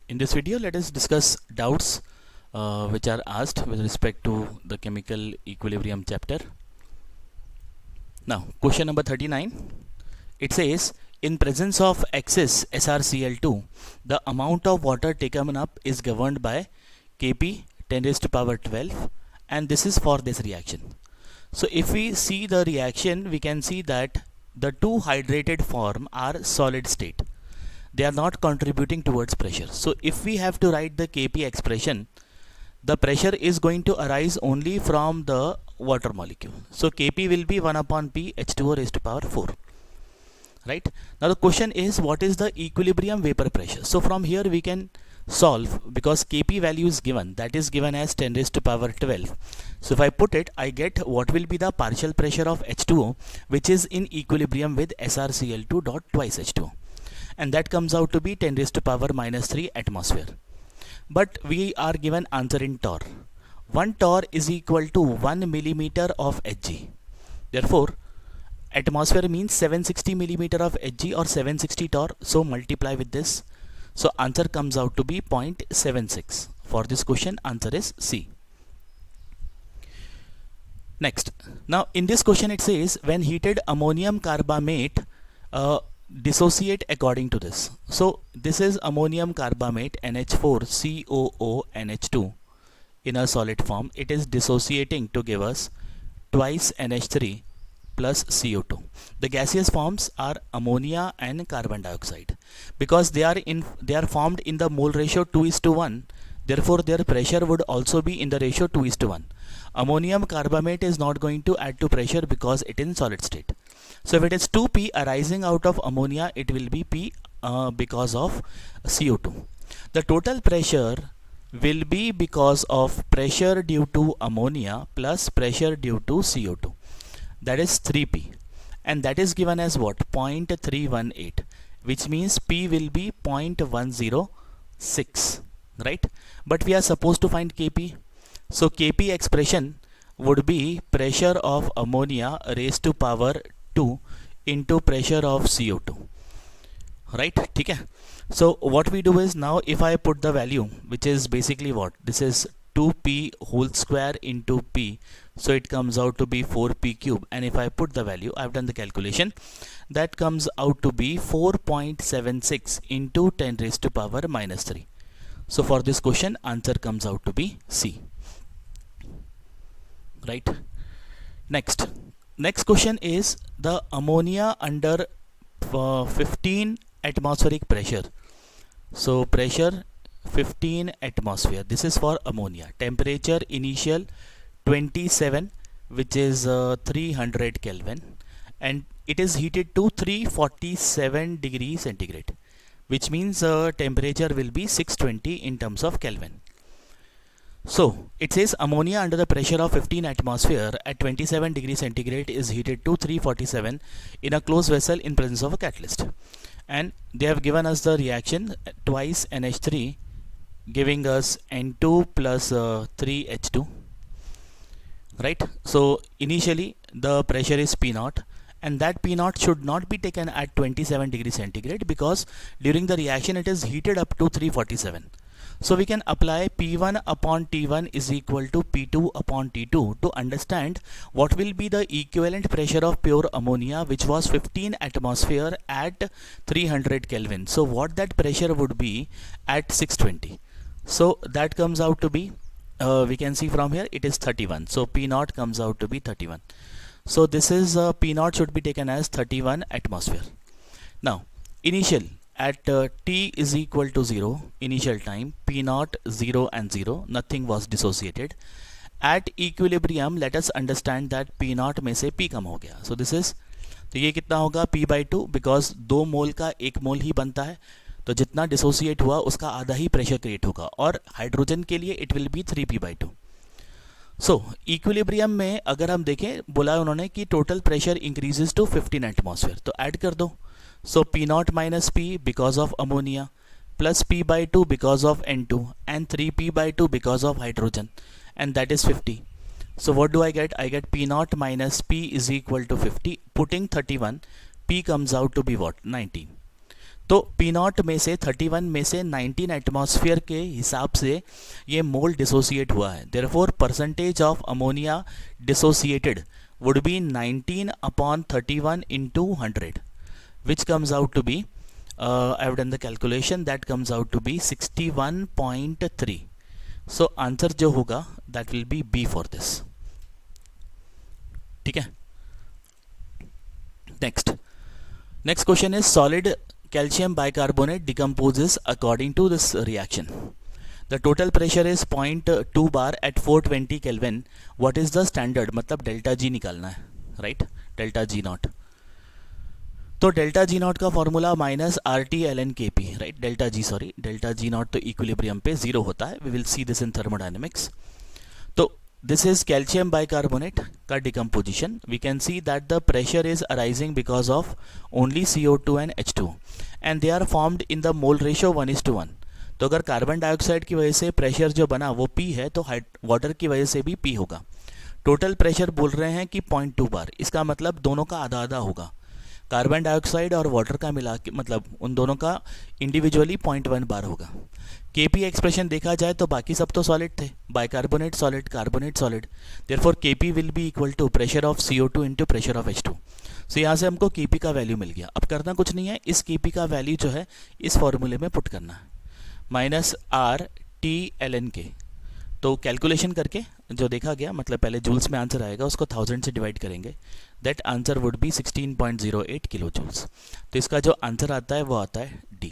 In this video, let us discuss doubts which are asked with respect to the chemical equilibrium chapter. Now, question number 39. It says, in presence of excess SrCl2, the amount of water taken up is governed by Kp 10 raised to power 12, and this is for this reaction. So if we see the reaction, we can see that the two hydrated form are solid state. They are not contributing towards pressure. So if we have to write the Kp expression, the pressure is going to arise only from the water molecule. So Kp will be 1 upon P H2O raised to power 4. Right? Now the question is, what is the equilibrium vapor pressure? So from here we can solve, because Kp value is given, that is given as 10 raised to power 12. So if I put it, I get what will be the partial pressure of H2O, which is in equilibrium with SrCl2 dot twice H2O. And that comes out to be 10 raised to power minus 3 atmosphere. But we are given answer in torr. 1 torr is equal to 1 millimeter of Hg. Therefore, atmosphere means 760 millimeter of Hg or 760 torr. So multiply with this. So answer comes out to be 0.76. For this question, answer is C. Next. Now in this question it says, when heated ammonium carbamate dissociate according to this. So this is ammonium carbamate NH4COO NH2 in a solid form. It is dissociating to give us twice NH3 plus CO2. The gaseous forms are ammonia and carbon dioxide. Because they are formed in the mole ratio 2:1, therefore their pressure would also be in the ratio 2:1. Ammonium carbamate is not going to add to pressure because it is in solid state. So if it is 2P arising out of ammonia, it will be P because of CO2. The total pressure will be because of pressure due to ammonia plus pressure due to CO2. That is 3P. And that is given as what? 0.318. Which means P will be 0.106. Right? But we are supposed to find Kp. So Kp expression would be pressure of ammonia raised to power 2 into pressure of CO2. Right? Okay. So what we do is, now if I put the value, which is basically what? This is 2P whole square into P. So it comes out to be 4P cube. And if I put the value, I've done the calculation, that comes out to be 4.76 into 10 raised to power minus 3. So for this question, answer comes out to be C. Right? Next question is the ammonia under 15 atmospheric pressure. So pressure 15 atmosphere. This is for ammonia. Temperature initial 27, which is 300 Kelvin, and it is heated to 347 degrees centigrade, which means temperature will be 620 in terms of Kelvin. So it says ammonia under the pressure of 15 atmosphere at 27 degrees centigrade is heated to 347 in a closed vessel in presence of a catalyst. And they have given us the reaction twice NH3 giving us N2 plus 3H2. Right? So initially the pressure is P0, and that P0 should not be taken at 27 degrees centigrade because during the reaction it is heated up to 347. So we can apply P1 upon T1 is equal to P2 upon T2 to understand what will be the equivalent pressure of pure ammonia, which was 15 atmosphere at 300 Kelvin. So what that pressure would be at 620. So that comes out to be, we can see from here, it is 31. So P0 comes out to be 31. So this is P0 should be taken as 31 atmosphere. Now initial at T is equal to 0, initial time, P0 0 and 0, nothing was dissociated. At equilibrium, let us understand that P0 में से P कम हो गया. So this is, तो ये कितना होगा P/2, because 2 मोल का 1 मोल ही बनता है, तो जितना डिसोसिएट हुआ उसका आधा ही प्रेशर क्रिएट होगा, और हाइड्रोजन के लिए it will be 3P/2. So equilibrium में अगर हम देखें, बोला उन्होंने कि total pressure increases to 15 atmosphere, तो ऐड कर दो. So P0 minus P because of ammonia plus P/2 because of N2 and 3P/2 because of hydrogen, and that is 50. So what do I get? I get P0 minus P is equal to 50. Putting 31, P comes out to be what? 19. तो P not में से 31 में से 19 atmosphere के हिसाब से ये मोल dissociate हुआ है। Therefore percentage of ammonia dissociated would be 19 upon 31 into 100 which comes out to be I have done the calculation, that comes out to be 61.3. So answer जो होगा that will be B for this. ठीक है। Next question is solid calcium bicarbonate decomposes according to this reaction. The total pressure is 0.2 bar at 420 Kelvin. What is the standard? मतलब delta G निकालना है, right? Delta G naught. तो delta G naught का formula minus R T L N K P, right? Delta G naught तो equilibrium पे zero होता है। We will see this in thermodynamics. तो दिस इज कैल्शियम बाइकार्बोनेट का decomposition. We can see that the pressure is arising because of only CO2 and H2 and they are formed in the mole ratio 1:1। तो अगर carbon dioxide की वजह से pressure जो बना वो P है, तो वाटर की वजह से भी P होगा। टोटल प्रेशर बोल रहे हैं कि 0.2 बार, इसका मतलब दोनों का आधा आधा होगा। कार्बन डाइऑक्साइड और वाटर का मिला के मतलब उन दोनों का इंडिविजुअली 0.1 बार होगा। केपी एक्सप्रेशन देखा जाए तो बाकी सब तो सॉलिड थे, bicarbonate solid, carbonate solid, therefore KP will be equal to pressure of CO2 into pressure of H2। So यहाँ से हमको केपी का वैल्यू मिल गया। अब करना कुछ नहीं है, इस केपी का वैल्यू जो है इस फॉर्मूले में पुट करना है, minus R T L N K. तो कैलकुलेशन करके जो देखा गया, मतलब पहले जूल्स में आंसर आएगा, उसको 1000 से डिवाइड करेंगे, that answer would be 16.08 kilo joules. तो इसका जो आंसर आता है वो आता है डी।